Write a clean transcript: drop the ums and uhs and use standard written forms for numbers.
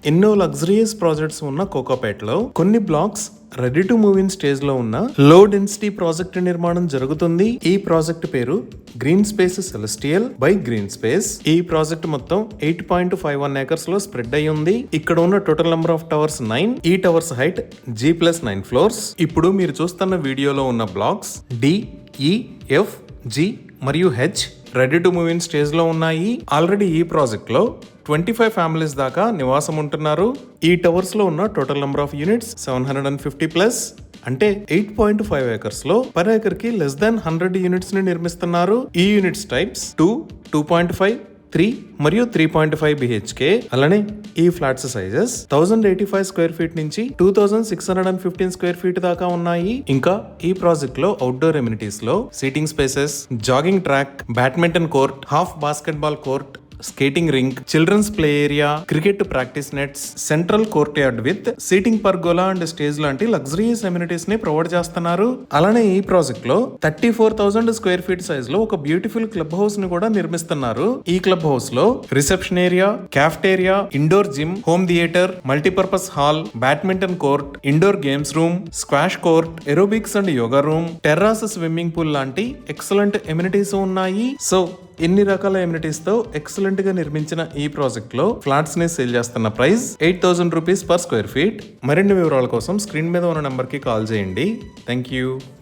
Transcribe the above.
ఎన్నో luxurious projects ఉన్న కోకాపేటలో కొన్ని blocks ready to move in stage లో ఉన్న లో డెన్సిటీ ప్రాజెక్ట్ నిర్మాణం జరుగుతుంది. ఈ ప్రాజెక్ట్ పేరు green space celestial by green space. ఈ ప్రాజెక్ట్ మొత్తం 8.51 acres లో స్ప్రెడ్ అయి ఉంది. ఇక్కడ ఉన్న టోటల్ నెంబర్ ఆఫ్ టవర్స్ 9. ఈ టవర్స్ హైట్ G+9 ఫ్లోర్స్. ఇప్పుడు మీరు చూస్తున్న వీడియోలో ఉన్న blocks D, E, F, G మరియు H ready to move in stage లో ఉన్నాయి. ఆల్రెడీ ఈ ప్రాజెక్ట్ లో 25 ఫ్యామిలీస్ దాకా నివాసం ఉంటున్నారు. ఈ టవర్స్ లో ఉన్న టోటల్ నెంబర్ ఆఫ్ యూనిట్స్ 750+. అంటే 8.5 acres లో పర్ ఏకర్ కి లెస్ దాన్ 100 యూనిట్స్ ని నిర్మిస్తున్నారు. ఈ యూనిట్స్ టైప్స్ 2, 2.5, 3 మరియు 3.5 BHK. అలానే ఈ ఫ్లాట్స్ సైజెస్ 1085 స్క్వేర్ ఫీట్ నుంచి 2615 స్క్వేర్ ఫీట్ దాకా ఉన్నాయి. ఇంకా ఈ ప్రాజెక్ట్ లో అవుట్డోర్ ఎమ్యూనిటీస్ లో seating spaces, jogging track, badminton court, half basketball court, skating rink, children's play area, cricket practice nets, central courtyard with seating pergola and stage లాంటి luxurious amenities ని provide చేస్తున్నారు. అలానే ఈ project లో 34,000 square feet size లో ఒక beautiful club house ని కూడా నిర్మిస్తున్నారు. ఈ క్లబ్ హౌస్ లో reception area, cafeteria, indoor gym, home theatre, multipurpose hall, badminton court, indoor games room, squash court, aerobics and yoga room, terrace swimming pool లాంటి excellent amenities ఉన్నాయి. So ఎన్ని రకాల ఎమ్యూనిటీస్ తో ఎక్సలెంట్ గా నిర్మించిన ఈ ప్రాజెక్ట్ లో ఫ్లాట్స్ ని సేల్ చేస్తున్న price 8,000 rupees per square feet. మరిన్ని వివరాల కోసం స్క్రీన్ మీద ఉన్న నంబర్ కి కాల్ చేయండి. Thank you.